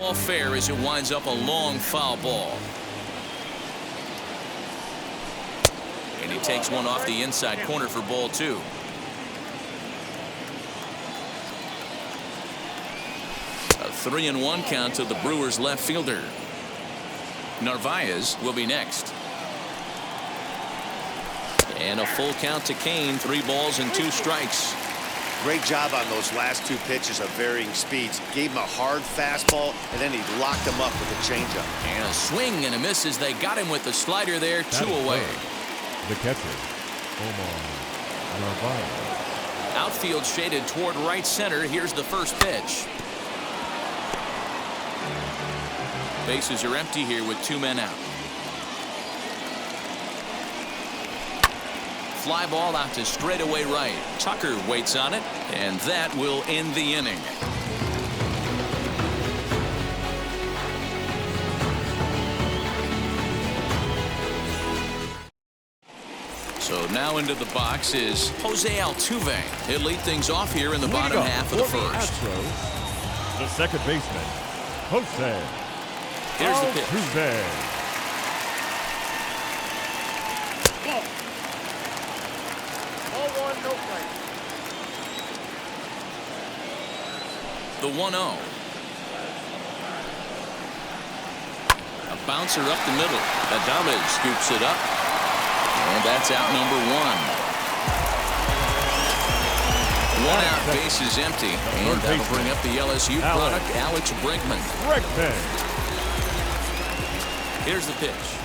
All fair as it winds up a long foul ball. And he takes one off the inside corner for ball 2. A 3-1 count to the Brewers left fielder. Narvaez will be next. And a full count to Kane. 3 balls and 2 strikes. Great job on those last 2 pitches of varying speeds. Gave him a hard fastball, and then he locked him up with a changeup. And a swing and a miss as they got him with the slider there. 2 away. The catcher, Omar Narvaez. Outfield shaded toward right center. Here's the first pitch. Bases are empty here with 2 men out. Fly ball out to straightaway right. Tucker waits on it, and that will end the inning. So now into the box is Jose Altuve. He'll lead things off here in the bottom half of the first. The second baseman, Jose. Here's the pitch. Altuve. The 1-0. A bouncer up the middle. Adames scoops it up. And that's out number 1. 1 out, base is empty. And that'll bring up the LSU product, Alex Bregman. Here's the pitch.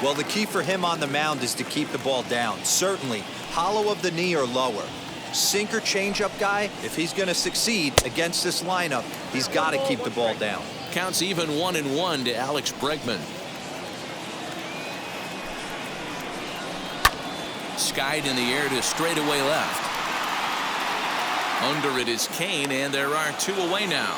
Well, the key for him on the mound is to keep the ball down. Certainly, hollow of the knee or lower. Sinker changeup guy, if he's going to succeed against this lineup, he's got to keep the ball down. Counts even 1-1 to Alex Bregman. Skied in the air to straightaway left. Under it is Kane, and there are 2 away now.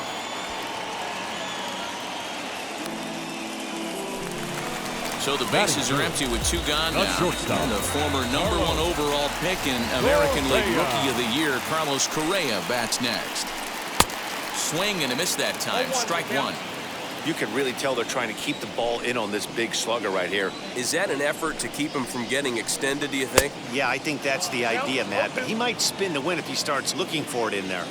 So the bases are empty with 2 gone now. And the former number 1 overall pick in American League Rookie of the Year, Carlos Correa, bats next. Swing and a miss that time. Strike 1. You can really tell they're trying to keep the ball in on this big slugger right here. Is that an effort to keep him from getting extended, do you think? Yeah, I think that's the idea, Matt. But he might spin the win if he starts looking for it in there.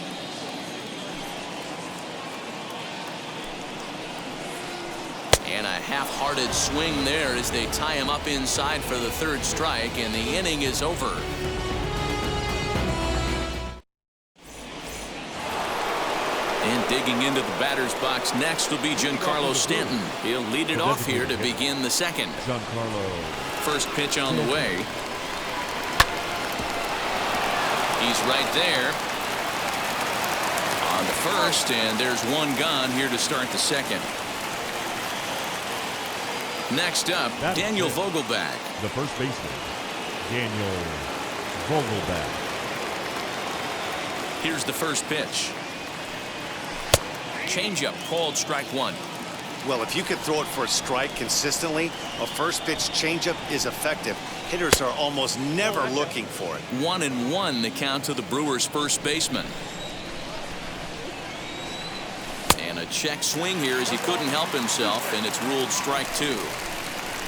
And a half-hearted swing there as they tie him up inside for the 3rd strike, and the inning is over. And digging into the batter's box next will be Giancarlo Stanton. He'll lead it off here to begin the 2nd. First pitch on the way. He's right there on the first, and there's 1 gone here to start the 2nd. Next up, Daniel Vogelbach. The first baseman, Daniel Vogelbach. Here's the first pitch. Changeup called, strike 1. Well, if you could throw it for a strike consistently, a first pitch changeup is effective. Hitters are almost never looking for it. 1-1 the count to the Brewers' first baseman. And a check swing here as he couldn't help himself, and it's ruled strike 2.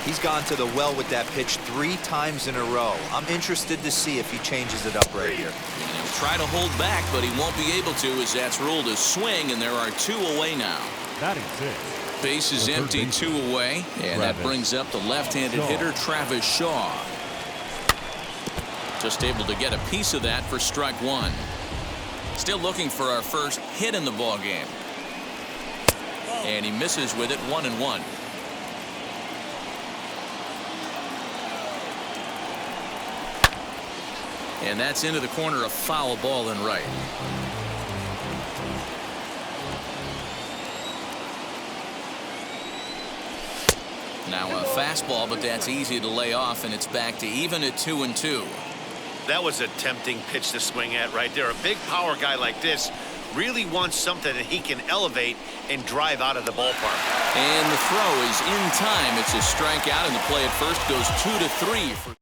He's gone to the well with that pitch 3 times in a row. I'm interested to see if he changes it up right here. And he'll try to hold back, but he won't be able to as that's ruled a swing, and there are 2 away now. Batting 6. Base is empty, 2 away, and that brings up the left-handed hitter Travis Shaw. Just able to get a piece of that for strike 1. Still looking for our first hit in the ball game. And he misses with it. 1-1. And that's into the corner, a foul ball and right. Now a fastball, but that's easy to lay off, and it's back to even at 2-2. That was a tempting pitch to swing at right there. A big power guy like this really wants something that he can elevate and drive out of the ballpark. And the throw is in time. It's a strikeout, and the play at first goes 2-3.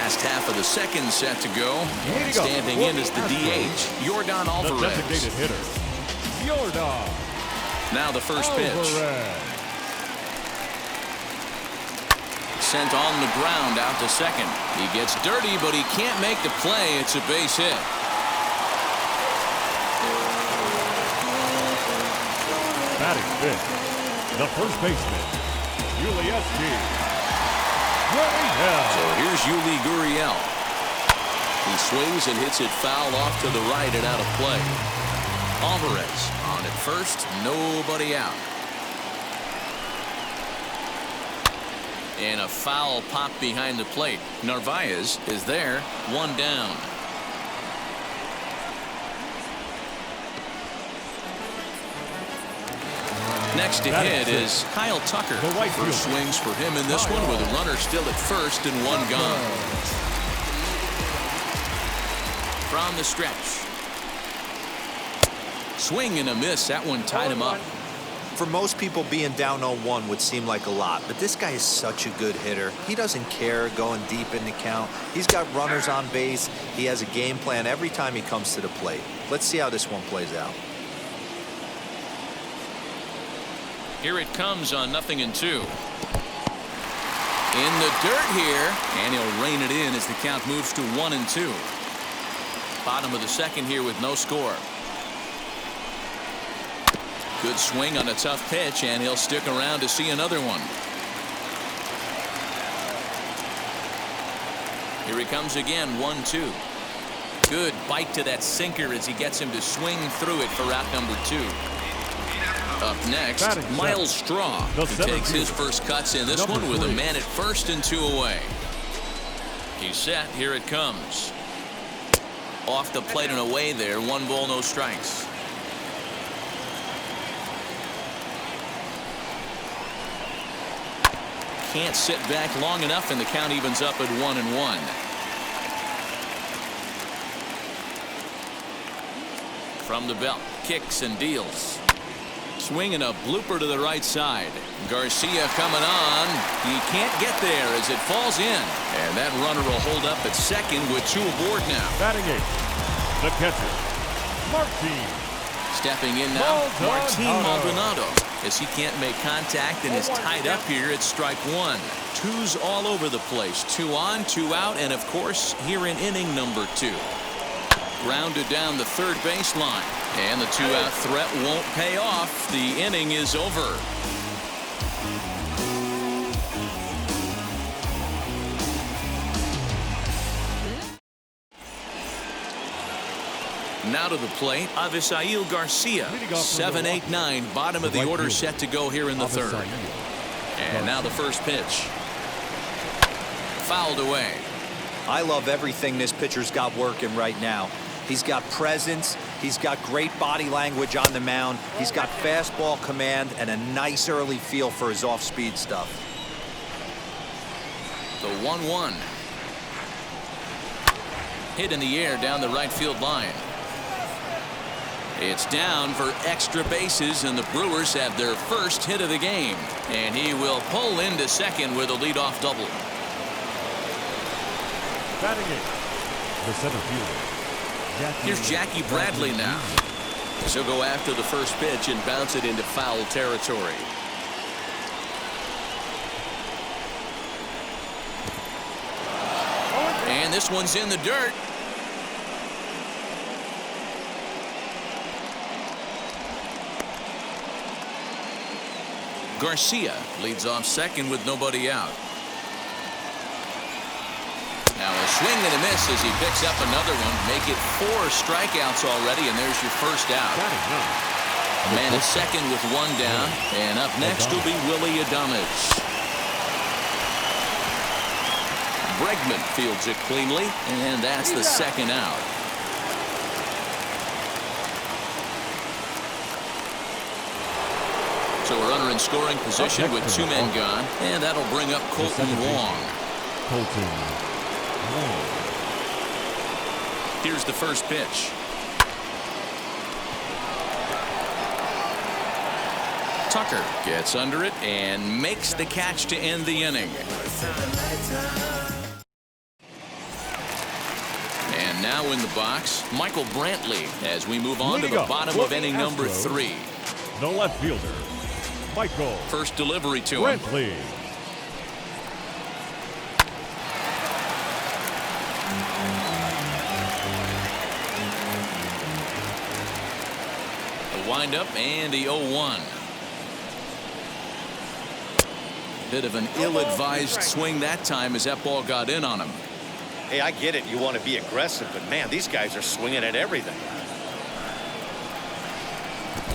Last half of the second set to go. And standing in is the DH, Yordan The Alvarez. designated hitter, Yordan Now the first pitch. Alvarez. Sent on the ground out to second. He gets dirty, but he can't make the play. It's a base hit. Batting fifth, the first baseman, So here's Yuli Gurriel. He swings and hits it foul off to the right and out of play. Alvarez on at first, nobody out. And a foul pop behind the plate. Narvaez is there, one down. Next to hit is Kyle Tucker. First swings for him in this one with a runner still at first and one gone. From the stretch. Swing and a miss. That one tied him up. For most people, being down 0-1 would seem like a lot, but this guy is such a good hitter. He doesn't care going deep in the count. He's got runners on base. He has a game plan every time he comes to the plate. Let's see how this one plays out. Here it comes on 0-2. In the dirt here, and he'll rein it in as the count moves to 1-2. Bottom of the second here with no score. Good swing on a tough pitch, and he'll stick around to see another one. Here he comes again, 1-2. Good bite to that sinker as he gets him to swing through it for out number 2. Up next, Miles Straw, who takes his first cuts in this one with a man at first and 2 away. He's set. Here it comes. Off the plate and away there. 1 ball, no strikes. Can't sit back long enough, and the count evens up at 1-1. From the belt, kicks and deals. Swinging a blooper to the right side. Garcia coming on. He can't get there as it falls in. And that runner will hold up at second with 2 aboard now. Batting eighth, the catcher, Martin. Stepping in now, Martin Maldonado. As he can't make contact and is tied up here at strike 1. 2's all over the place. 2 on, 2 out, and of course here in inning number 2. Grounded down the third baseline. And the 2-out threat won't pay off. The inning is over. Now to the plate, Avisail Garcia. 7-8-9, bottom of the order set to go here in the third. And now the first pitch. Fouled away. I love everything this pitcher's got working right now. He's got presence. He's got great body language on the mound. He's got fastball command and a nice early feel for his off-speed stuff. The 1-1. Hit in the air down the right field line. It's down for extra bases, and the Brewers have their first hit of the game. And he will pull into second with a leadoff double. Batting eighth, the center fielder. Here's Jackie Bradley now. He'll go after the first pitch and bounce it into foul territory. And this one's in the dirt. Garcia leads off second with nobody out. Now a swing and a miss as he picks up another one. Make it 4 strikeouts already, and there's your first out. Man at second with 1 down, and up next will be Willie Adames. Bregman fields it cleanly, and that's the second out. So a runner in scoring position with 2 men gone, and that'll bring up Colton Wong. Here's the first pitch. Tucker gets under it and makes the catch to end the inning. now in the box, Michael Brantley, as we move on to the bottom of inning number 3. The left fielder, Michael. First delivery to him. Brantley. The windup and the 0-1. Bit of an ill-advised swing that time as that ball got in on him. Hey, I get it. You want to be aggressive, but man, these guys are swinging at everything.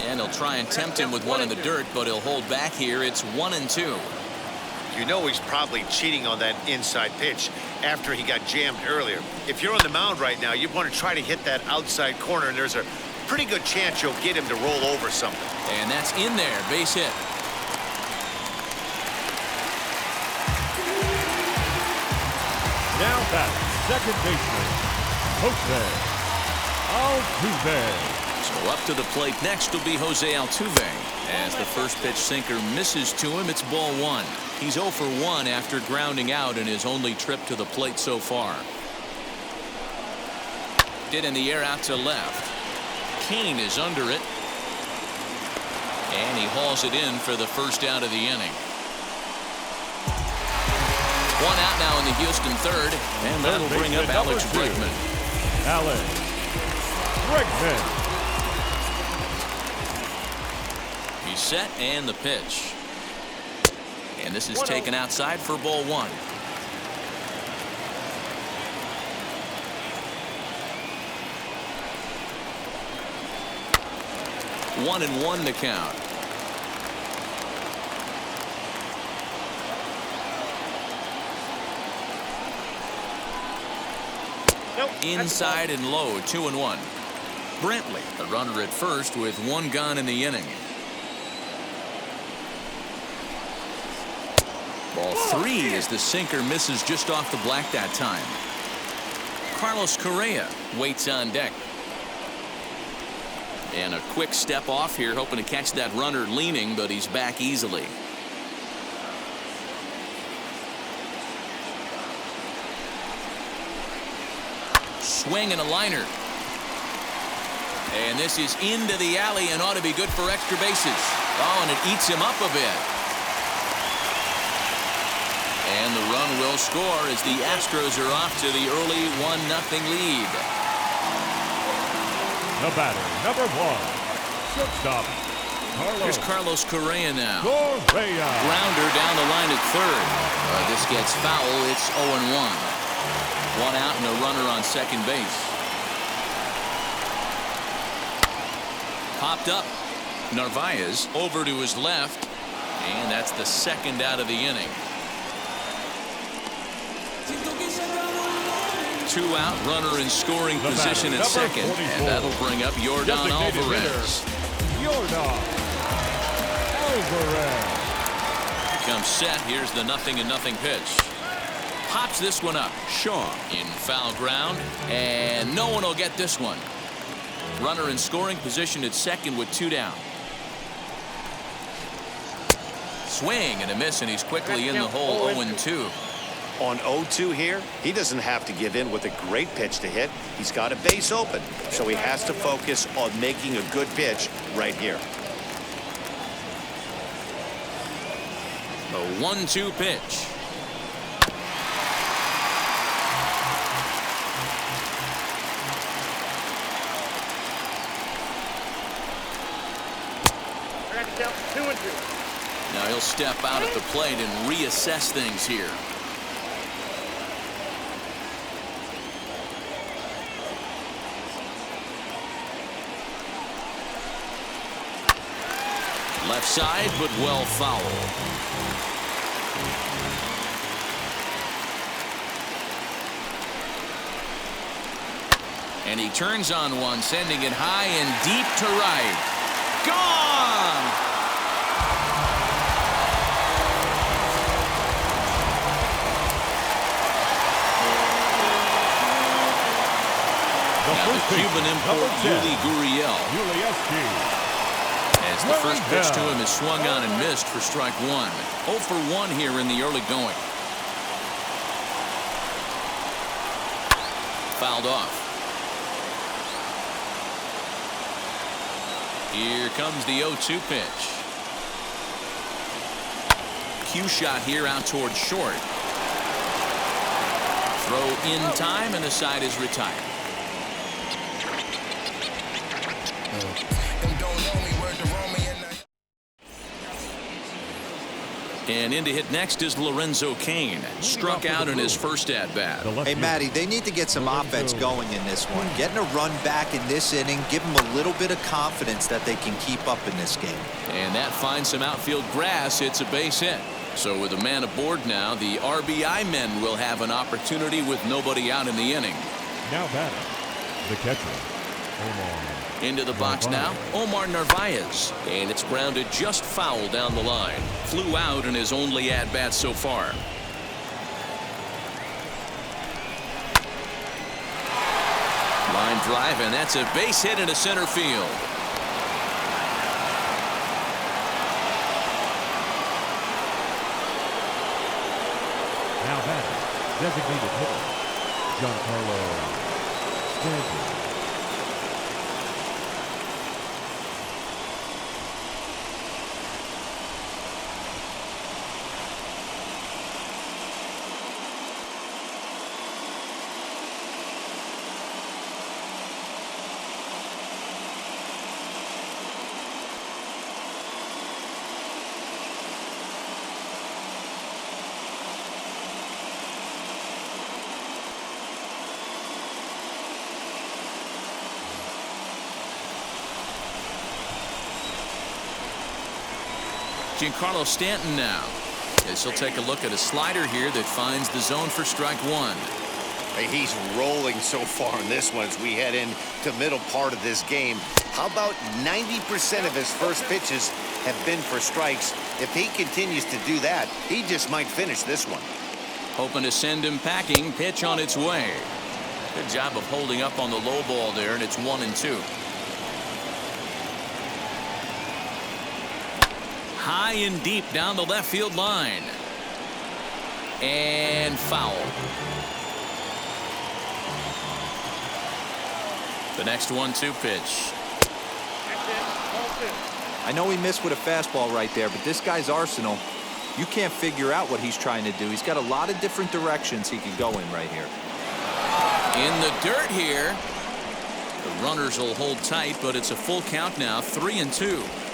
And he'll try and tempt him with one in the dirt, but he'll hold back here. It's 1-2. You know he's probably cheating on that inside pitch after he got jammed earlier. If you're on the mound right now, you want to try to hit that outside corner, and there's a pretty good chance you'll get him to roll over something. And that's in there. Base hit. Now back, second baseman, Jose Altuve. So up to the plate next will be Jose Altuve. As the first pitch sinker misses to him, it's ball 1. He's 0 for 1 after grounding out in his only trip to the plate so far. Did in the air out to left. Kane is under it. And he hauls it in for the first out of the inning. 1 out now in the Houston third, and that'll bring up Alex Bregman. Alex Bregman. He's set and the pitch. And this is taken outside for ball 1. One and one to count. Inside and low, 2-1. Brantley, the runner at first with 1 gone in the inning. Ball 3 as the sinker misses just off the black that time. Carlos Correa waits on deck. And a quick step off here, hoping to catch that runner leaning, but he's back easily. Swing and a liner. And this is into the alley and ought to be good for extra bases. Oh, and it eats him up a bit. And the run will score as the Astros are off to the early 1-0 lead. The batter, number 1, shortstop, Carlos. Here's Carlos Correa now. Correa. Grounder down the line at third. This gets foul. It's 0-1. 1 out and a runner on second base. Popped up. Narvaez over to his left. And that's the second out of the inning. 2 out, runner in scoring position at second. And that'll bring up Yordan Alvarez. Yordan Alvarez. Comes set. Here's the 0-0 pitch. Pops this one up. Shaw in foul ground. And no one will get this one. Runner in scoring position at second with 2 down. Swing and a miss, and he's quickly in the hole. 0-2. On 0-2 here, he doesn't have to give in with a great pitch to hit. He's got a base open, so he has to focus on making a good pitch right here. A 1-2 pitch. Now he'll step out at the plate and reassess things here. Left side, but well foul. And he turns on one, sending it high and deep to right. Gone! Now the Cuban import, Yuli Gurriel. As the first pitch to him is swung on and missed for strike 1. 0 for 1 here in the early going. Fouled off. Here comes the 0-2 pitch. Cue shot here out towards short. Throw in time, and the side is retired. And in to hit next is Lorenzo Cain. Struck out in his first at-bat. Hey, Matty, they need to get some offense going in this one. Getting a run back in this inning, give them a little bit of confidence that they can keep up in this game. And that finds some outfield grass. It's a base hit. So with a man aboard now, the RBI men will have an opportunity with nobody out in the inning. Now batting, the catcher, Omar. Into the box now, Omar Narvaez. And it's grounded just foul down the line. Flew out in his only at-bat so far. Line drive, and that's a base hit into center field. Now batting, designated hitter, Giancarlo Stanton. Giancarlo Stanton now, as he'll take a look at a slider here that finds the zone for strike one. Hey, he's rolling so far in this one as we head into middle part of this game. How about 90% of his first pitches have been for strikes? If he continues to do that, he just might finish this one. Hoping to send him packing. Pitch on its way. Good job of holding up on the low ball there, and it's 1-2. High and deep down the left field line. And foul. The next 1-2 pitch. I know he missed with a fastball right there, but this guy's arsenal, you can't figure out what he's trying to do. He's got a lot of different directions he could go in right here. In the dirt here. The runners will hold tight, but it's a full count now, 3-2.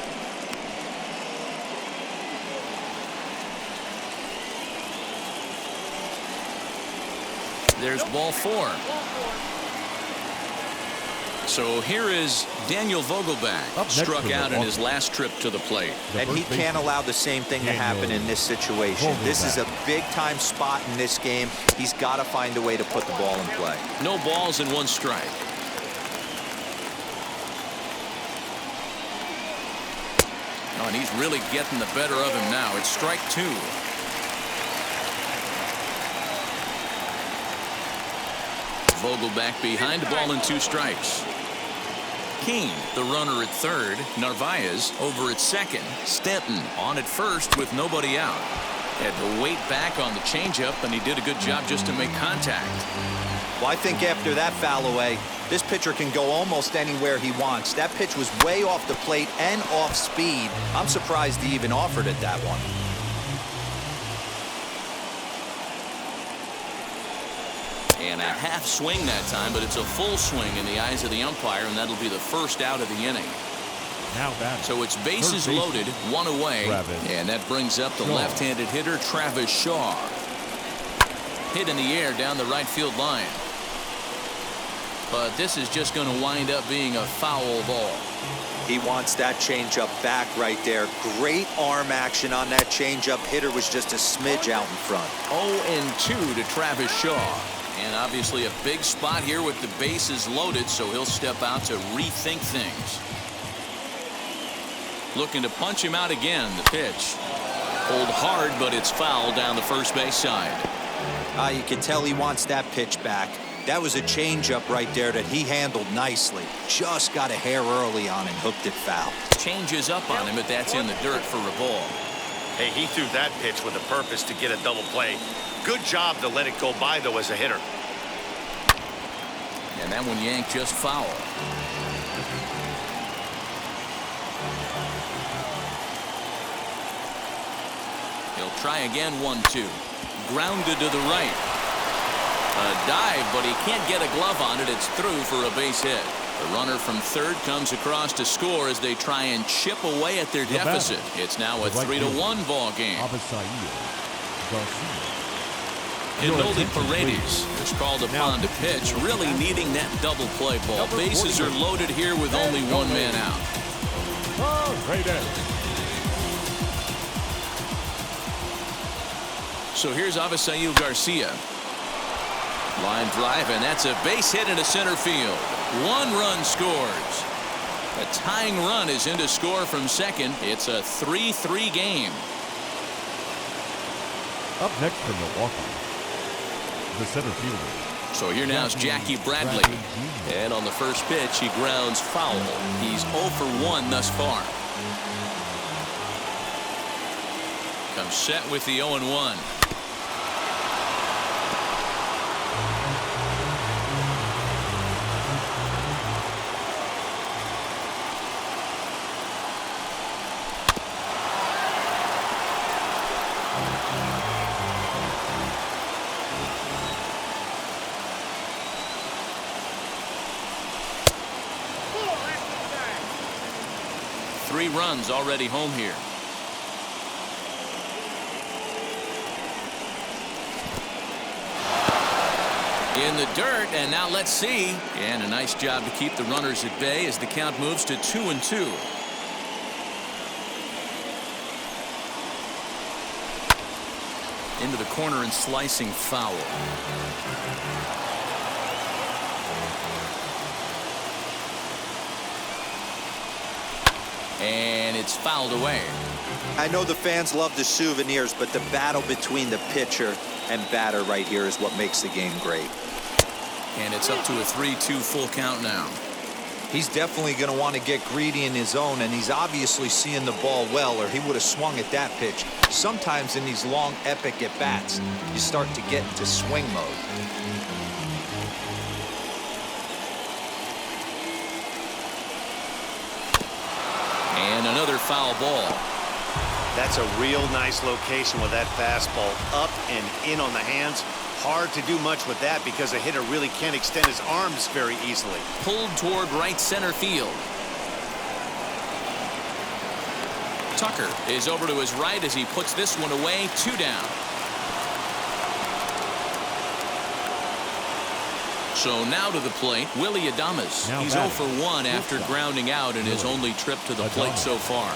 There's ball four. So here is Daniel Vogelbach, struck out in his last trip to the plate. And he can't allow the same thing to happen in this situation. This is a big-time spot in this game. He's got to find a way to put the ball in play. No balls and one strike. Oh, and he's really getting the better of him now. It's strike two. Vogelbach behind the ball and 2 strikes. Cain, the runner at third. Narvaez over at second. Stanton on at first with nobody out. Had to wait back on the changeup, and he did a good job just to make contact. Well, I think after that foul away, this pitcher can go almost anywhere he wants. That pitch was way off the plate and off speed. I'm surprised he even offered it that one. And a half swing that time, but it's a full swing in the eyes of the umpire, and that'll be the first out of the inning. Now batting. So it's bases loaded, 1 away, and that brings up the left-handed hitter Travis Shaw. Hit in the air down the right field line. But this is just going to wind up being a foul ball. He wants that changeup back right there. Great arm action on that changeup. Hitter was just a smidge out in front. 0-2 to Travis Shaw. And obviously a big spot here with the bases loaded, so he'll step out to rethink things. Looking to punch him out again. The pitch. Pulled hard, but it's foul down the first base side. You can tell he wants that pitch back. That was a changeup right there that he handled nicely. Just got a hair early on and hooked it foul. Changes up on him, but that's in the dirt for a ball. Hey, he threw that pitch with a purpose to get a double play. Good job to let it go by, though, as a hitter. And that one yanked just foul. He'll try again, 1-2. Grounded to the right. A dive, but he can't get a glove on it. It's through for a base hit. The runner from third comes across to score as they try and chip away at their deficit. It's now a 3-1 ball game. Hidoli Paredes is called upon to pitch, really needing that double play ball. Bases are loaded here with only one man out. So here's Avisail Garcia. Line drive, and that's a base hit into center field. One run scores. A tying run is in to score from second. It's a 3-3 game. Up next from Milwaukee, the center fielder. So here now is Jackie Bradley. And on the first pitch, he grounds foul. He's 0 for 1 thus far. Comes set with the 0-1. Three runs already home here. In the dirt, and now let's see. And a nice job to keep the runners at bay as the count moves to 2-2. Into the corner and slicing foul. And it's fouled away. I know the fans love the souvenirs, but the battle between the pitcher and batter right here is what makes the game great. And it's up to a 3-2 full count now. He's definitely going to want to get greedy in his own, and he's obviously seeing the ball well, or he would have swung at that pitch. Sometimes in these long, epic at-bats, you start to get into swing mode. And another foul ball. That's a real nice location with that fastball up and in on the hands. Hard to do much with that because a hitter really can't extend his arms very easily. Pulled toward right center field. Tucker is over to his right as he puts this one away. 2 down. So now to the plate, Willy Adames. He's 0 for 1 after grounding out in his only trip to the plate so far.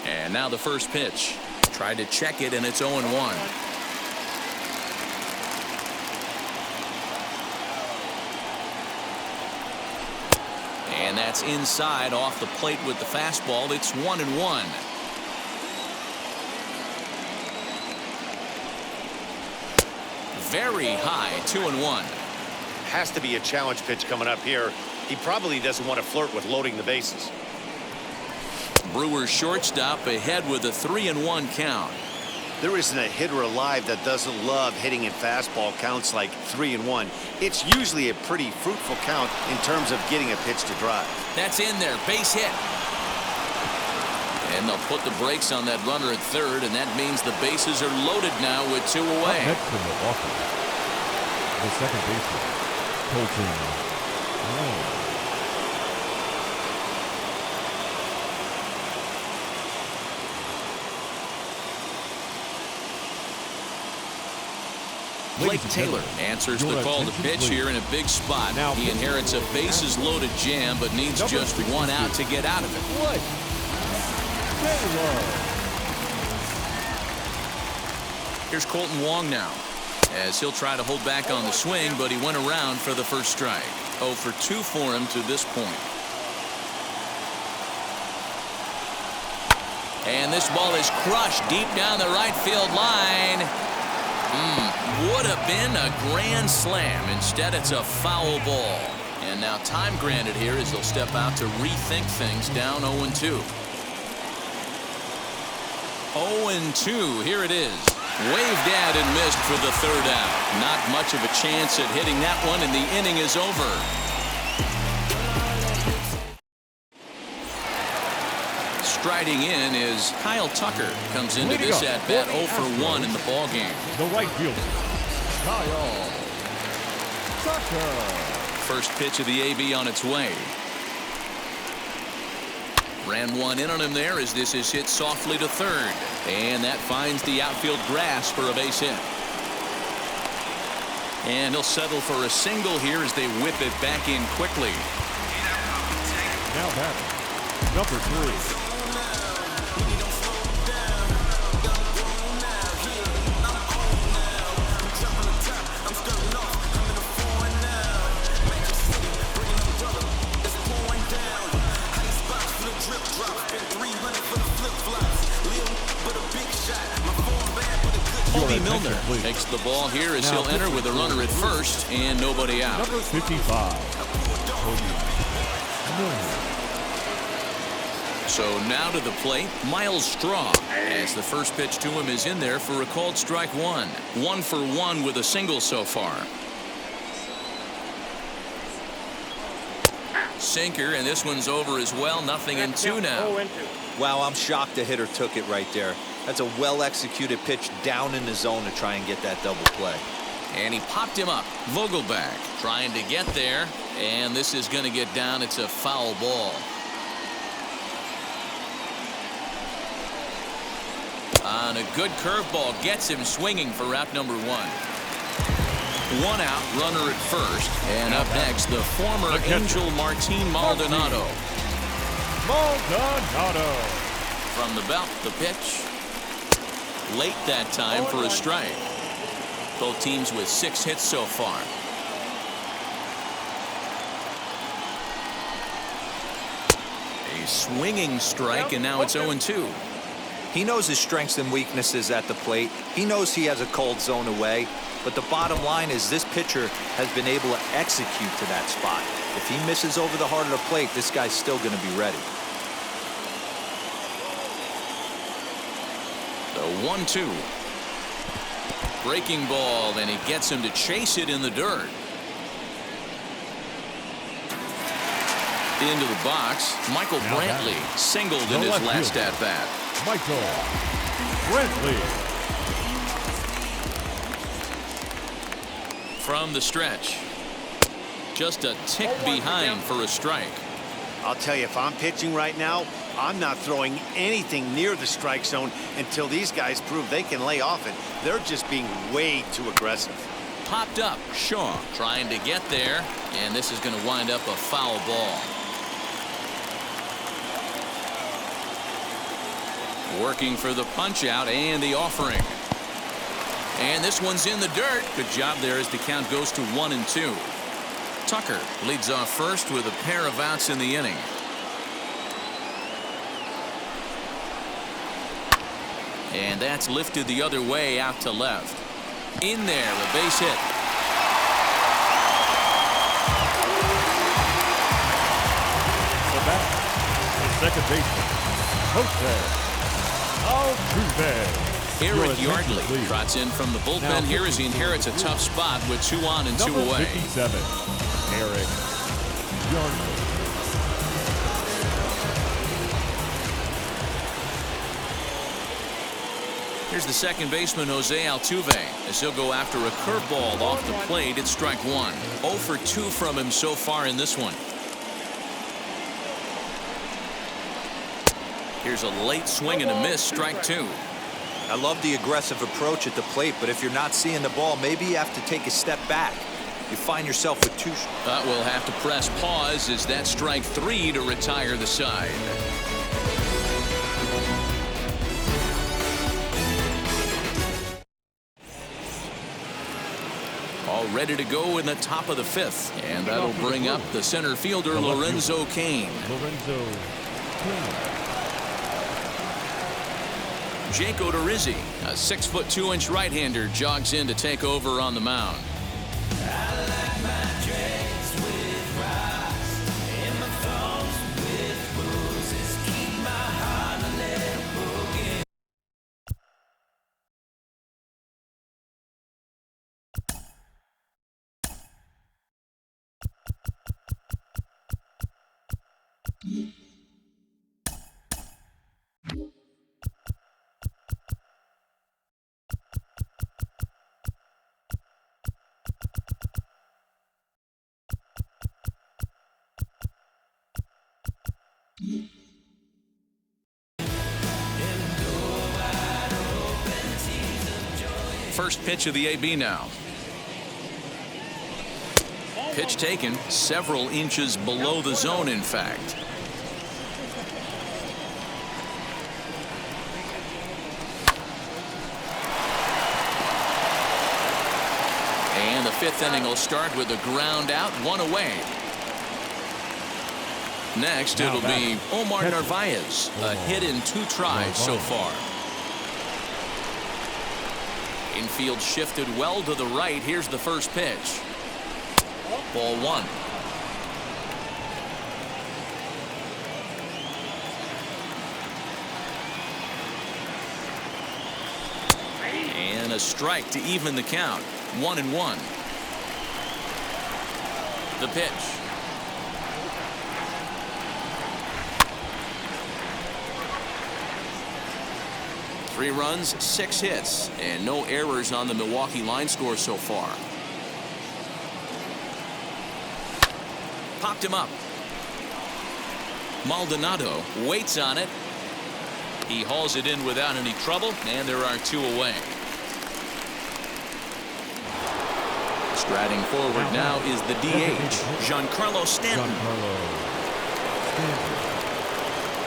And now the first pitch. Tried to check it, and it's 0-1. And that's inside off the plate with the fastball. It's 1-1. Very high, 2-1. Has to be a challenge pitch coming up here. He probably doesn't want to flirt with loading the bases. Brewers shortstop ahead with a 3-1 count. There isn't a hitter alive that doesn't love hitting in fastball counts like 3-1. It's usually a pretty fruitful count in terms of getting a pitch to drive. That's in there, base hit. And they'll put the brakes on that runner at third, and that means the bases are loaded now with 2 away. Up next from Milwaukee, the second baseman, Colton. Blake Taylor answers the call to pitch here in a big spot. He inherits a bases-loaded jam, but needs just 1 out to get out of it. Here's Colton Wong now, as he'll try to hold back on the swing, but he went around for the first strike. 0 for 2 for him to this point. And this ball is crushed deep down the right field line. Would have been a grand slam. Instead, it's a foul ball. And now time granted here as they'll step out to rethink things down 0-2. 0-2, here it is. Waved at and missed for the third out. Not much of a chance at hitting that one, and the inning is over. Striding in is Kyle Tucker. Comes into this at bat 0 for 1 in the ball game. The right fielder, Kyle Tucker. First pitch of the AB on its way. Ran one in on him there as this is hit softly to third. And that finds the outfield grass for a base hit. And he'll settle for a single here as they whip it back in quickly. Now batting, number 3. Milner takes the ball here as he'll enter with a runner at first and nobody out. Number 55. So now to the plate, Miles Straw, as the first pitch to him is in there for a called strike 1. 1 for 1 with a single so far. Sinker, and this one's over as well. 0-2 now. Wow, I'm shocked the hitter took it right there. That's a well-executed pitch down in the zone to try and get that double play. And he popped him up. Vogelback trying to get there, and this is going to get down. It's a foul ball. On a good curveball, gets him swinging for out number 1. 1 out, runner at first, and up next, the former Angel Martin Maldonado. From the belt, the pitch. Late that time for a strike. Both teams with 6 hits so far. A swinging strike, and now it's 0-2. He knows his strengths and weaknesses at the plate. He knows he has a cold zone away. But the bottom line is this pitcher has been able to execute to that spot. If he misses over the heart of the plate, this guy's still going to be ready. The 1-2. Breaking ball, and he gets him to chase it in the dirt. Into the box, Michael Brantley singled in his last at bat. Michael Brantley. From the stretch, just a tick behind for a strike. I'll tell you, if I'm pitching right now, I'm not throwing anything near the strike zone until these guys prove they can lay off it. They're just being way too aggressive. Popped up, Shaw trying to get there, and this is going to wind up a foul ball. Working for the punch out and the offering. And this one's in the dirt. Good job there as the count goes to 1-2. Tucker leads off first with a pair of outs in the inning. And that's lifted the other way out to left. In there, a base hit. The bat, the second baseman, Jose Altuve. Eric Yardley trots in from the bullpen here as he inherits a tough spot with 2 on and 2 away. 57, Eric Yardley. Here's the second baseman, Jose Altuve, as he'll go after a curveball off the plate. It's strike 1. 0 for 2 from him so far in this one. Here's a late swing and a miss, strike 2. I love the aggressive approach at the plate, but if you're not seeing the ball, maybe you have to take a step back. You find yourself with 2. We'll have to press pause as that strike 3 to retire the side. Now ready to go in the top of the 5th. And that'll bring up the center fielder, Lorenzo Cain. Lorenzo Cain. Jake Odorizzi, a 6'2" right-hander, jogs in to take over on the mound. First pitch of the AB now. Pitch taken several inches below the zone, in fact. And the 5th inning will start with a ground out, 1 away. Next, it'll be Omar Narvaez, a hit in 2 tries so far. Infield shifted well to the right. Here's the first pitch. Ball 1. And a strike to even the count. 1-1. The pitch. Three runs, 6 hits, and no errors on the Milwaukee line score so far. Popped him up. Maldonado waits on it. He hauls it in without any trouble, and there are 2 away. Striding forward now is the DH, Giancarlo Stanton.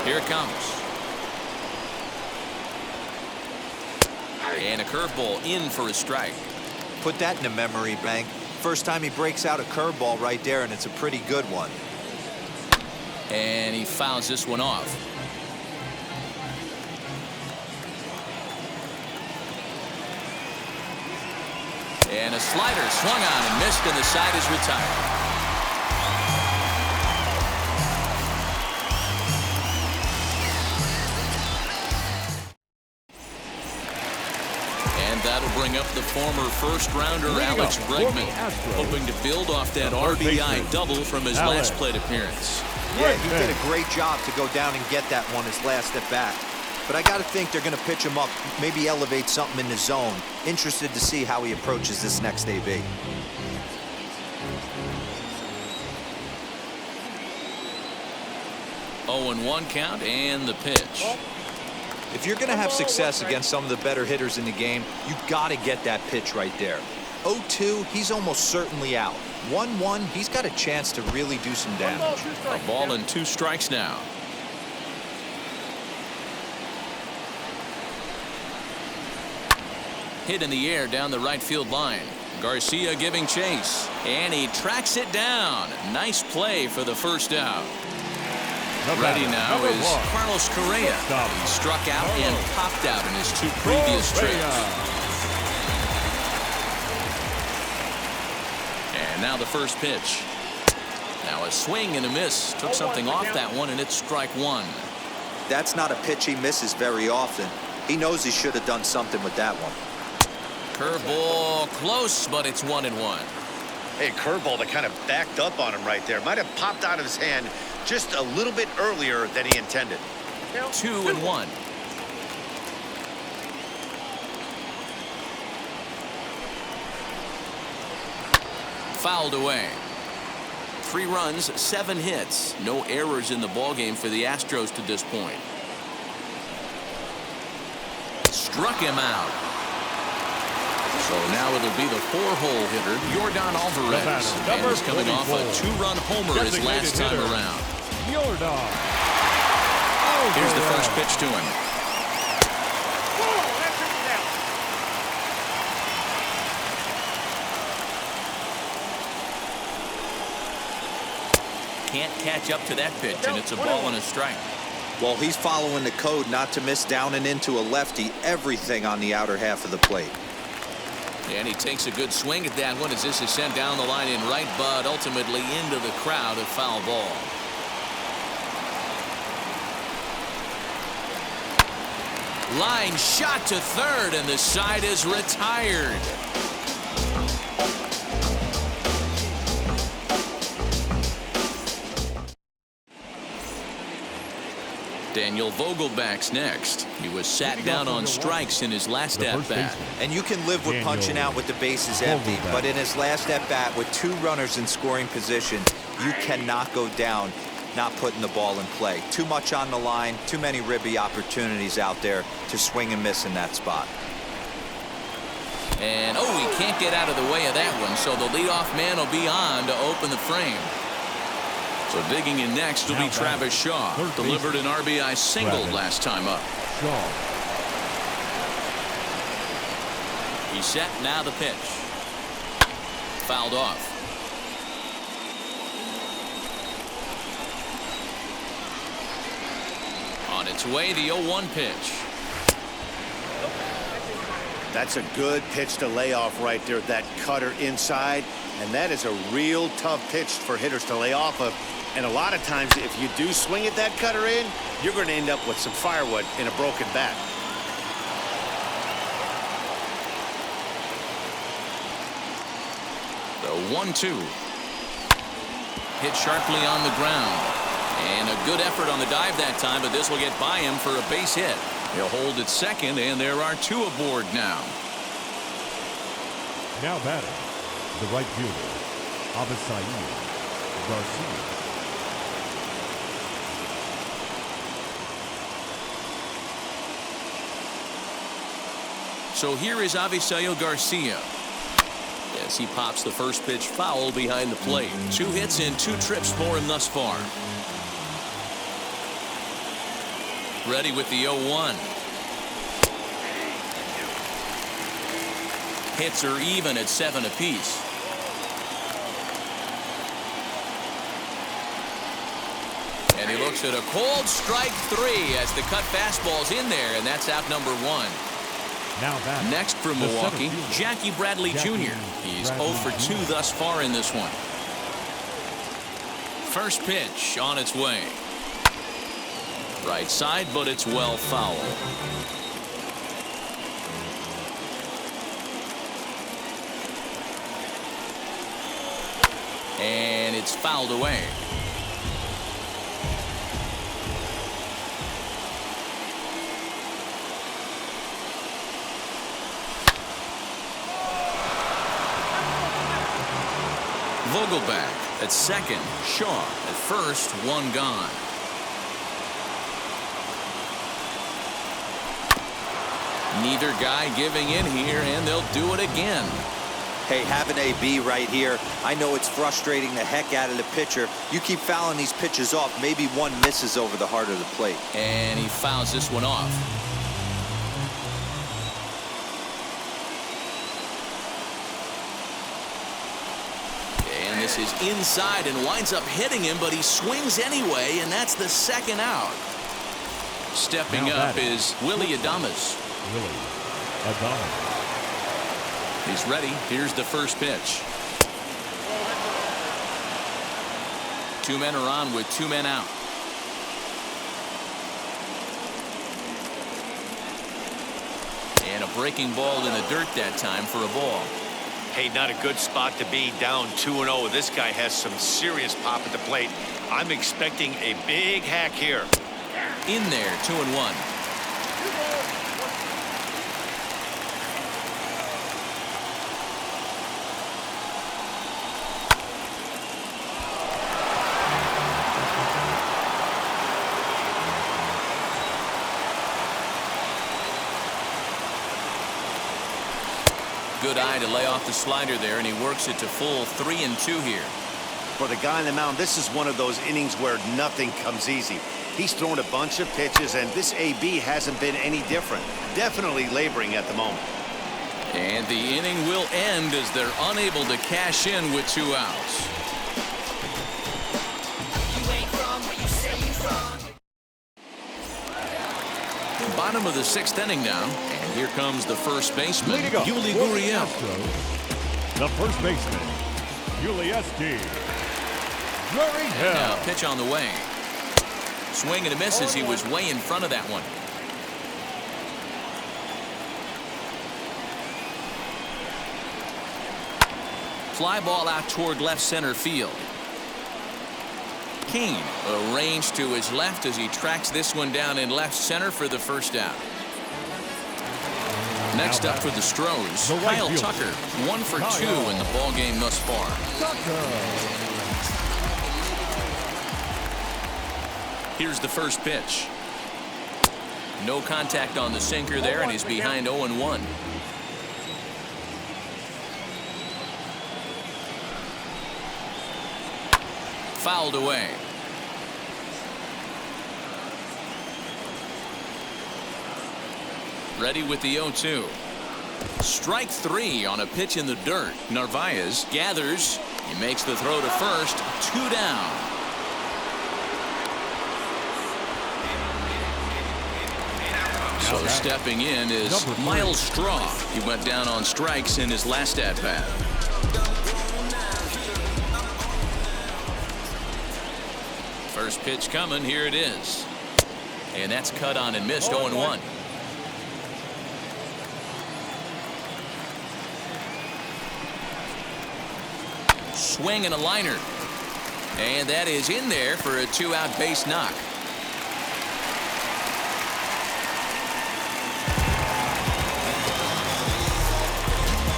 Here it comes. And a curveball in for a strike. Put that in a memory bank. First time he breaks out a curveball right there, and it's a pretty good one. And he fouls this one off. And a slider swung on and missed, and the side is retired. That'll bring up the former first-rounder Alex Bregman, hoping to build off that RBI double from his last plate appearance. Yeah, he did a great job to go down and get that one his last at bat. But I got to think they're going to pitch him up, maybe elevate something in the zone. Interested to see how he approaches this next AB. Oh, and 1 count, and the pitch. If you're going to have success against some of the better hitters in the game, you got to get that pitch right there. 0-2, he's almost certainly out. 1-1, he's got a chance to really do some damage. A ball and 2 strikes now. Hit in the air down the right field line. Garcia giving chase, and he tracks it down. Nice play for the first out. Ready now is Carlos Correa. He struck out and popped out in his 2 previous trips. And now the first pitch. Now a swing and a miss. Took something off that one, and it's strike 1. That's not a pitch he misses very often. He knows he should have done something with that one. Curveball close, but it's 1-1. Hey, curveball that kind of backed up on him right there. Might have popped out of his hand just a little bit earlier than he intended. 2-1. Fouled away. 3 runs, 7 hits. No errors in the ballgame for the Astros to this point. Struck him out. So now it'll be the 4-hole hitter, Yordan Alvarez. And he's coming off a 2-run homer his last time around. Here's the first pitch to him. can't catch up to that pitch, and it's a ball and a strike. Well, he's following the code not to miss down and into a lefty. Everything on the outer half of the plate. And he takes a good swing at that one as this is sent down the line in right, but ultimately into the crowd, a foul ball. Line shot to third, and the side is retired. Daniel Vogelback's next. He was sat down on strikes in his last at-bat. And you can live with punching out with the bases empty, but in his last at-bat with 2 runners in scoring position, you cannot go down not putting the ball in play. Too much on the line, too many ribby opportunities out there to swing and miss in that spot. And, oh, he can't get out of the way of that one, so the leadoff man will be on to open the frame. So digging in next will be Travis Shaw. Delivered an RBI single last time up. He's set, now the pitch. Fouled off. On its way, the 0-1 pitch. That's a good pitch to lay off right there, that cutter inside. And that is a real tough pitch for hitters to lay off of. And a lot of times, if you do swing at that cutter in, you're going to end up with some firewood in a broken bat. The 1-2. Hit sharply on the ground. And a good effort on the dive that time, but this will get by him for a base hit. He'll hold at second, and there are 2 aboard now. Now batting, the right fielder, Avisail Garcia. So here is Avisail Garcia. As he pops the first pitch foul behind the plate. 2 hits and 2 trips for him thus far. Ready with the 0-1. Hits are even at 7 apiece. And he looks at a cold strike 3 as the cut fastball's in there, and that's out number 1. Now back. Next from Milwaukee, Jackie Bradley Jr. He's 0 for 2 thus far in this one. First pitch on its way. Right side, but it's well foul. And it's fouled away. Vogelback at second, Shaw at first, 1 gone. Neither guy giving in here, and they'll do it again. Hey, have an AB right here. I know it's frustrating the heck out of the pitcher. You keep fouling these pitches off, maybe one misses over the heart of the plate. And he fouls this one off. And this is inside and winds up hitting him, but he swings anyway, and that's the 2nd out. Stepping up is Willie Adames. He's ready. Here's the first pitch. 2 men are on with 2 men out. And a breaking ball in the dirt that time for a ball. Hey, not a good spot to be, down 2-0. This guy has some serious pop at the plate. I'm expecting a big hack here. In there, 2-1. Good eye to lay off the slider there, and he works it to full 3-2 here. For the guy on the mound, this is one of those innings where nothing comes easy. He's thrown a bunch of pitches, and this AB hasn't been any different. Definitely laboring at the moment. And the inning will end as they're unable to cash in with 2 outs. Bottom of the 6th inning now, and here comes the first baseman, Yuli Gurriel. The first baseman, Yuli Gurriel. Now pitch on the way. Swing and a miss as he was way in front of that one. Fly ball out toward left center field. Kane arranged to his left as he tracks this one down in left center for the first out. Next up for the Stros, Kyle Tucker, 1 for 2 in the ball game thus far. Here's the first pitch. No contact on the sinker there, and he's behind 0-1. Fouled away. Ready with the 0-2. Strike 3 on a pitch in the dirt. Narvaez gathers. He makes the throw to first. 2 down. So stepping in is Miles Straw. He went down on strikes in his last at-bat. First pitch coming. Here it is. And that's cut on and missed. 0-1. Swing and a liner. And that is in there for a 2-out base knock.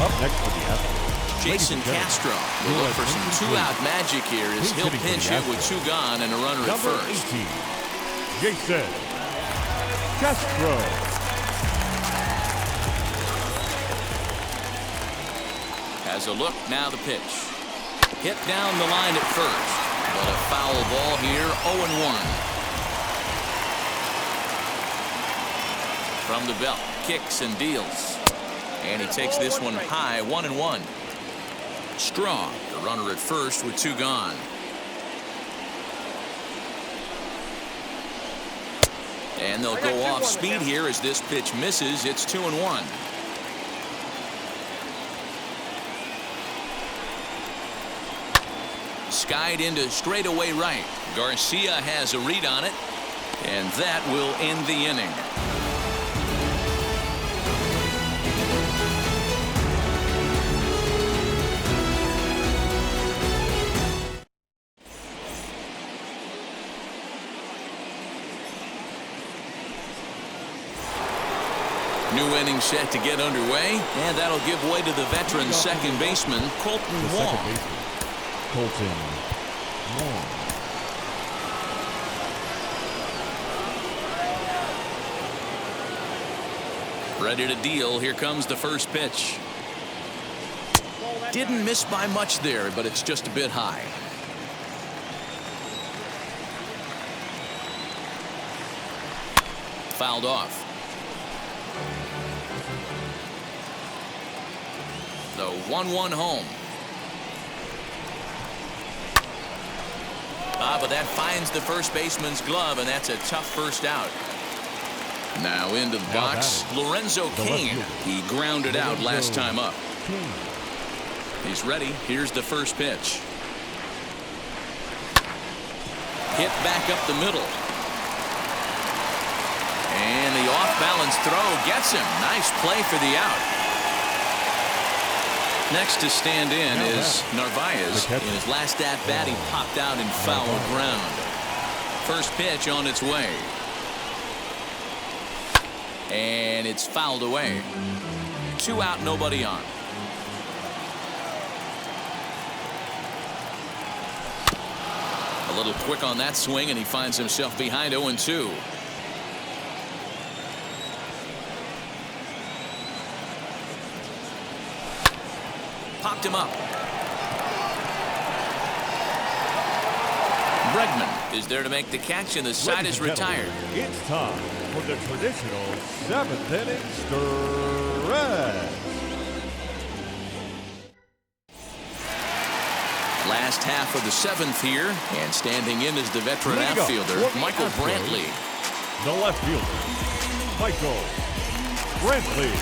Up next for the Astros, Jason Castro will look for some 2-out magic here as he'll pinch hit with 2 gone and a runner at first. 18, Jason Castro. Has a look, now the pitch. Hit down the line at first, but a foul ball here, 0-1. From the belt, kicks and deals. And he takes this one high, 1-1. Straw, the runner at first with 2 gone. And they'll go off speed here as this pitch misses. It's 2-1. Skied into straightaway right. Garcia has a read on it, and that will end the inning. New inning set to get underway, and that'll give way to the veteran second baseman, Colton Wong. Colton Wong. Ready to deal. Here comes the first pitch. Didn't miss by much there, but it's just a bit high. Fouled off. The 1-1 home. But that finds the first baseman's glove, and that's a tough first out. Now into the box, Lorenzo Cain. He grounded out last time up. He's ready. Here's the first pitch. Hit back up the middle. And the off-balance throw gets him. Nice play for the out. Next to stand in is Narvaez. In his last at-bat, he popped out in foul ground. First pitch on its way. And it's fouled away. 2 out, nobody on. A little quick on that swing, and he finds himself behind 0-2. Popped him up. Bregman is there to make the catch, and the side is retired. It's time for the traditional 7th inning stretch. Last half of the 7th here, and standing in is the veteran outfielder, Michael Brantley. The left fielder, Michael Brantley.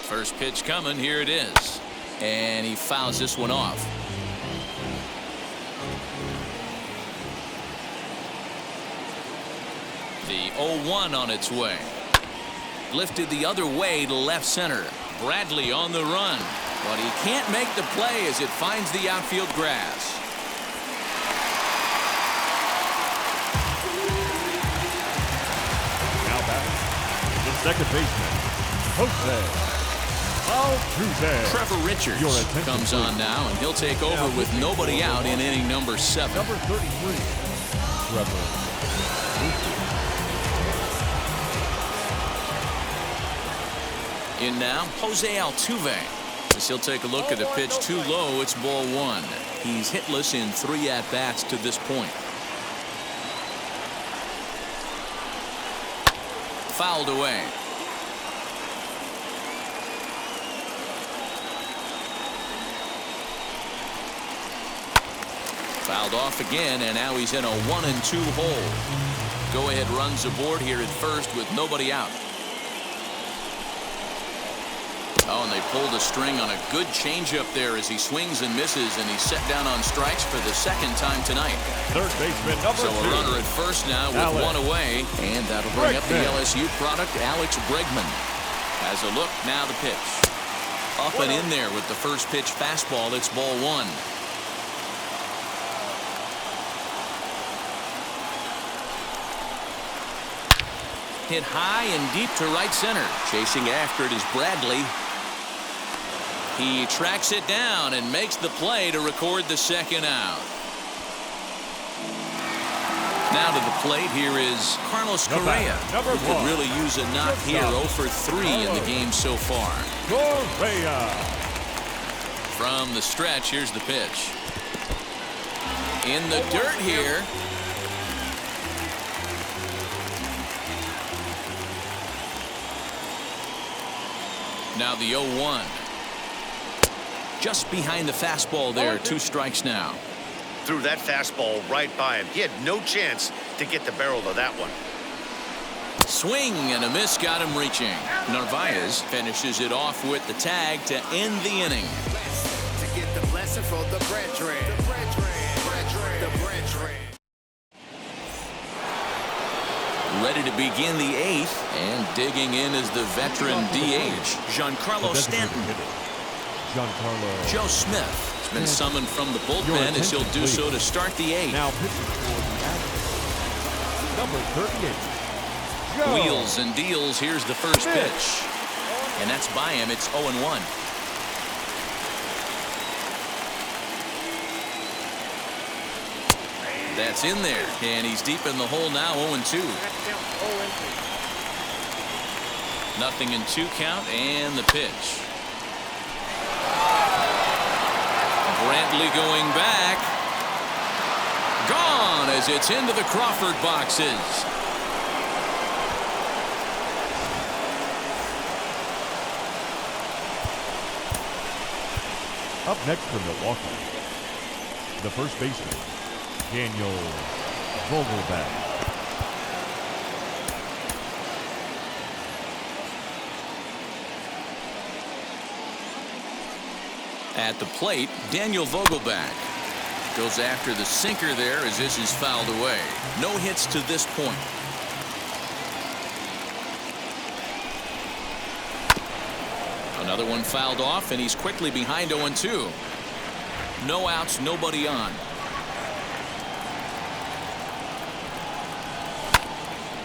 First pitch coming. Here it is. And he fouls this one off. The 0-1 on its way. Lifted the other way to left center. Bradley on the run. But he can't make the play as it finds the outfield grass. Now back, the second baseman, Trevor Richards comes on now, and he'll take over with nobody out in inning number 7. Number 33, Trevor. In now, Jose Altuve. As he'll take a look at the pitch too low, it's ball 1. He's hitless in 3 at-bats to this point. Fouled away. Fouled off again, and now he's in a 1-2 hole. Go-ahead runs aboard here at first with nobody out. Oh, and they pulled a string on a good changeup there as he swings and misses, and he's set down on strikes for the second time tonight. Third baseman, number 2. So a runner at first now with one away, and that'll bring up the LSU product, Alex Bregman. Has a look, now the pitch. Up and in there with the first pitch fastball. It's ball 1. Hit high and deep to right center. Chasing after it is Bradley. He tracks it down and makes the play to record the second out. Now to the plate, here is Carlos Correa. Number who could 1. really use a knock here. 0 for 3 in the game so far. Correa. From the stretch, here's the pitch. In the dirt here. Now the 0-1. Just behind the fastball there. 2 strikes now. Threw that fastball right by him. He had no chance to get the barrel of that one. Swing and a miss got him reaching. Narvaez finishes it off with the tag to end the inning. To get the blessing for the brethren. Ready to begin the 8th, and digging in is the veteran DH, Giancarlo Stanton. Joe Smith has been summoned from the bullpen as he'll do so to start the 8th. Now pitching for the number 38. Joe. Wheels and deals. Here's the first pitch, and that's by him. It's 0-1. That's in there, and he's deep in the hole now. 0-2. Nothing in 2 count, and the pitch. Brantley going back. Gone as it's into the Crawford boxes. Up next from Milwaukee, the first baseman, Daniel Vogelbach. At the plate, Daniel Vogelbach goes after the sinker there as this is fouled away. No hits to this point. Another one fouled off, and he's quickly behind 0-2. No outs, nobody on.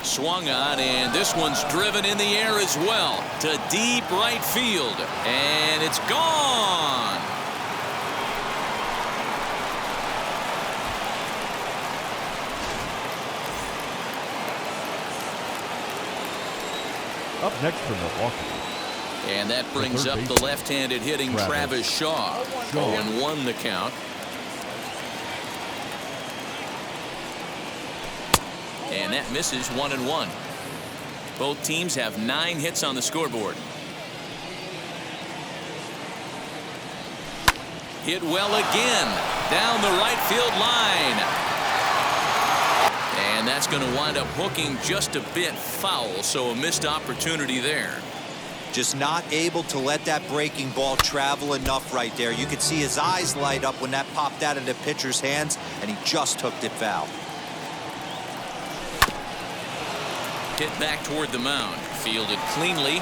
Swung on, and this one's driven in the air as well to deep right field, and it's gone. Up next from Milwaukee. And that brings up the left-handed hitting Travis Shaw. 0-1 the count. And that misses 1-1. Both teams have 9 hits on the scoreboard. Hit well again. Down the right field line. And that's going to wind up hooking just a bit foul, so a missed opportunity there. Just not able to let that breaking ball travel enough right there. You could see his eyes light up when that popped out of the pitcher's hands, and he just hooked it foul. Hit back toward the mound. Fielded cleanly.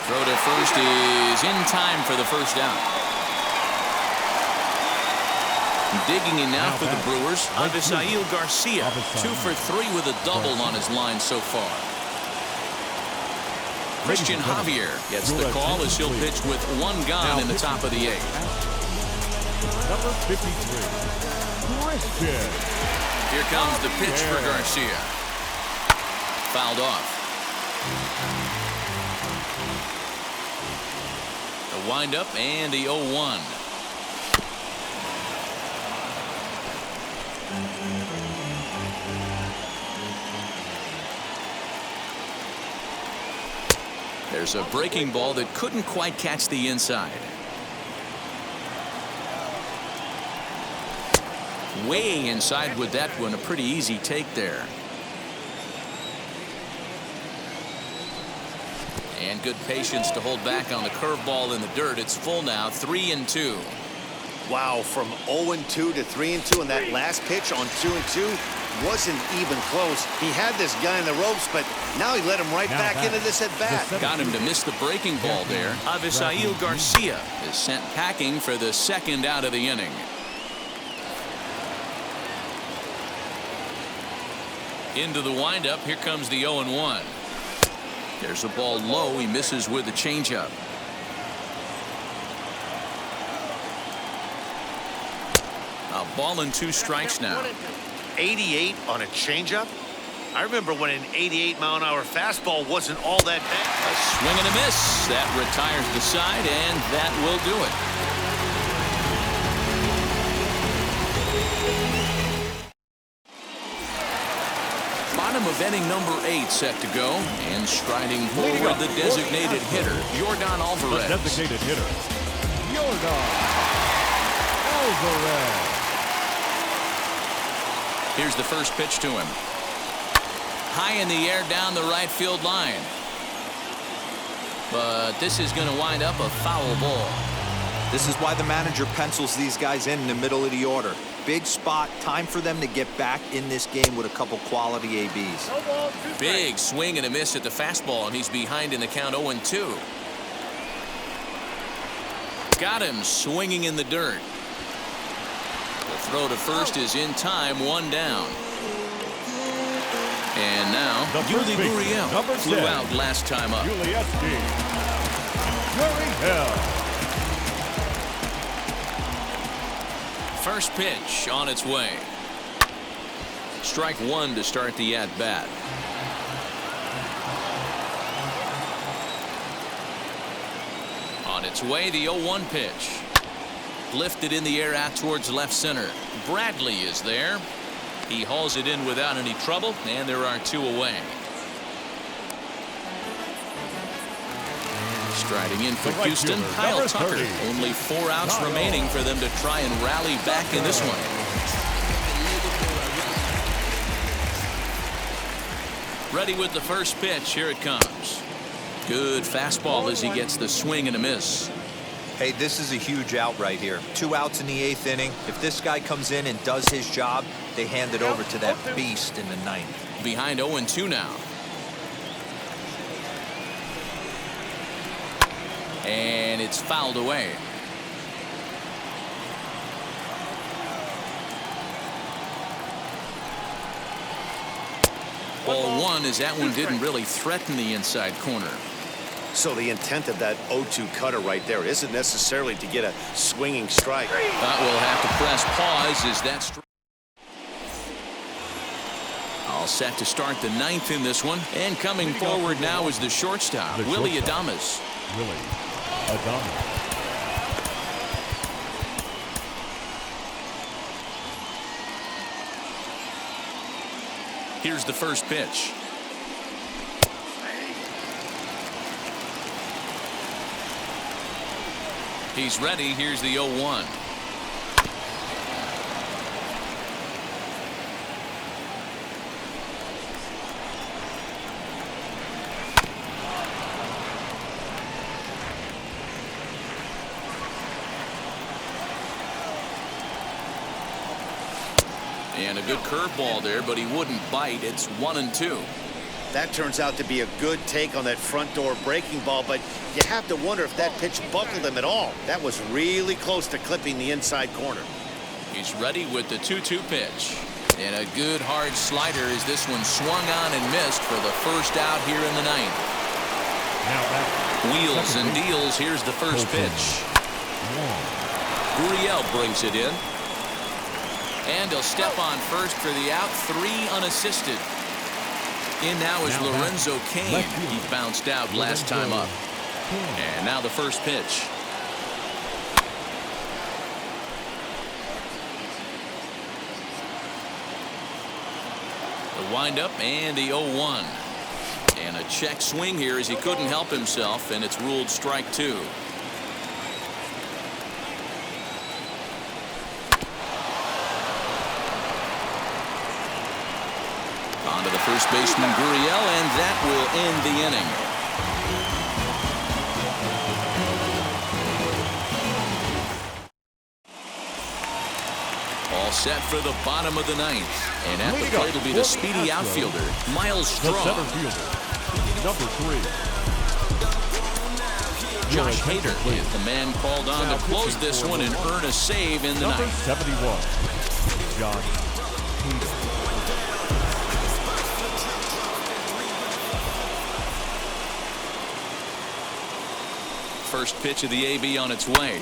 Throw to first is in time for the first out. Digging in now for the Brewers, Avisail Garcia, 2 for 3 with a double on his line so far. Christian Javier gets the call as he'll pitch with 1 gone in the top of the 8th. Number 53, Christian. Here comes the pitch for Garcia. Fouled off. The windup and the 0-1. There's a breaking ball that couldn't quite catch the inside. Way inside with that one. A pretty easy take there. And good patience to hold back on the curveball in the dirt. It's full now, 3-2. Wow, from 0-2 to 3-2, and that last pitch on 2-2 wasn't even close. He had this guy in the ropes, but now he let him right back into this at bat. Got him to miss the breaking ball there. Avisail Garcia is sent packing for the 2nd out of the inning. Into the windup. Here comes the 0-1. There's a ball low. He misses with a changeup. A ball and 2 strikes now. 88 on a changeup? I remember when an 88-mile-an-hour fastball wasn't all that bad. A swing and a miss. That retires the side, and that will do it. Bottom of inning number 8 set to go, and striding forward the designated hitter, Yordan Alvarez. The designated hitter, Yordan Alvarez. Here's the first pitch to him. High in the air down the right field line. But this is going to wind up a foul ball. This is why the manager pencils these guys in the middle of the order. Big spot, time for them to get back in this game with a couple quality ABs. Big swing and a miss at the fastball, and he's behind in the count 0-2. Got him swinging in the dirt. The throw to first is in time, 1 down. And now, Yuli Gurriel flew out last time up. First pitch on its way. Strike 1 to start the at-bat. On its way, the 0-1 pitch. Lifted in the air out towards left center. Bradley is there. He hauls it in without any trouble, and there are 2 away. Striding in for Houston, Kyle Tucker. Only 4 outs remaining for them to try and rally back in this one. Ready with the first pitch. Here it comes. Good fastball as he gets the swing and a miss. Hey, this is a huge out right here. 2 outs in the 8th inning. If this guy comes in and does his job, they hand it over to that beast in the 9th. Behind 0-2 now. And it's fouled away. Ball 1 as that one didn't really threaten the inside corner. So the intent of that 0-2 cutter right there isn't necessarily to get a swinging strike. But we'll have to press pause as that all set to start the 9th in this one. And coming forward now is the shortstop, Willy Adames. Willy Adames. Here's the first pitch. He's ready. Here's the 0-1. And a good curveball there, but he wouldn't bite. It's 1-2. That turns out to be a good take on that front door breaking ball, but you have to wonder if that pitch buckled him at all. That was really close to clipping the inside corner. He's ready with the 2-2 pitch. And a good hard slider as this one swung on and missed for the first out here in the ninth. Wheels and deals. Here's the first pitch. Gurriel brings it in. And he'll step on first for the out. 3 unassisted. In now is Lorenzo Cain. He bounced out last time up. And now the first pitch. The windup and the 0-1. And a check swing here as he couldn't help himself, and it's ruled strike 2. On to the first baseman, Gurriel, and that will end the inning. All set for the bottom of the ninth. And at the plate will be the speedy outfielder, Miles Straw. The center fielder, number 3. Josh Hader is the man called on to close this one and earn a save in the number ninth. 71, Josh Hader. First pitch of the AB on its way.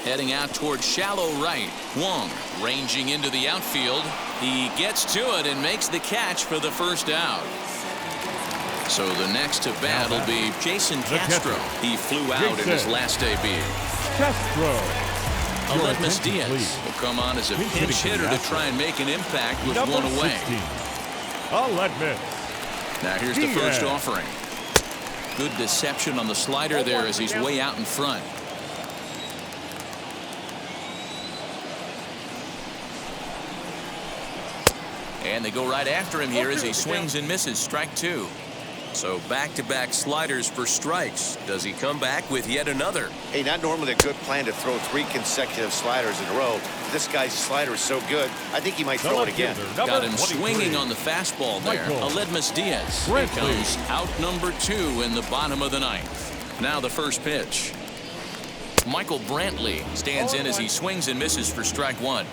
Heading out toward shallow right. Wong ranging into the outfield. He gets to it and makes the catch for the first out. So the next to bat will be Jason Castro. He flew out in his last AB. Castro. Aledmus Diaz will come on as a pinch hitter to try and make an impact with one away. Aledmus. Now here's the first offering. Good deception on the slider there as he's way out in front. And they go right after him here as he swings and misses. Strike 2. So back-to-back sliders for strikes. Does he come back with yet another? Hey, not normally a good plan to throw 3 consecutive sliders in a row. This guy's slider is so good, I think he might throw it again. Got him swinging on the fastball there. Aledmus Diaz becomes out number 2 in the bottom of the ninth. Now the first pitch. Michael Brantley stands in as he swings and misses for strike 1.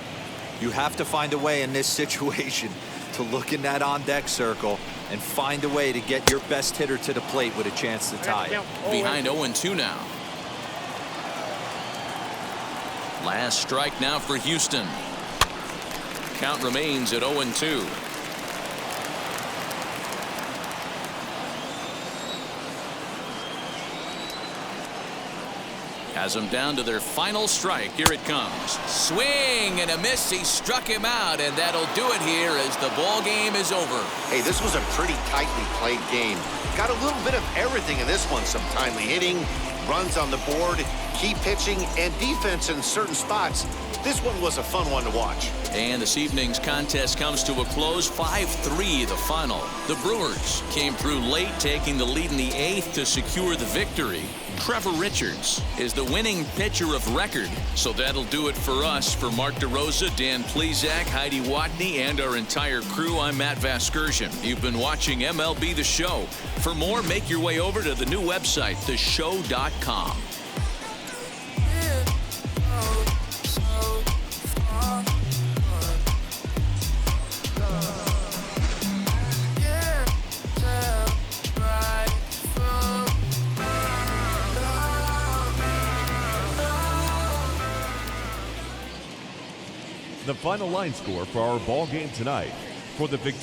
You have to find a way in this situation to look in that on-deck circle and find a way to get your best hitter to the plate with a chance to tie it. Behind 0-2 now. Last strike now for Houston. Count remains at 0-2. Has them down to their final strike. Here it comes. Swing and a miss. He struck him out, and that'll do it here as the ball game is over. Hey, this was a pretty tightly played game. Got a little bit of everything in this one. Some timely hitting, runs on the board, key pitching, and defense in certain spots. This one was a fun one to watch. And this evening's contest comes to a close. 5-3 the final. The Brewers came through late, taking the lead in the 8th to secure the victory. Trevor Richards is the winning pitcher of record. So that'll do it for us. For Mark DeRosa, Dan Plezak, Heidi Watney, and our entire crew, I'm Matt Vasgersian. You've been watching MLB The Show. For more, make your way over to the new website, theshow.com. The final line score for our ball game tonight. For the victorious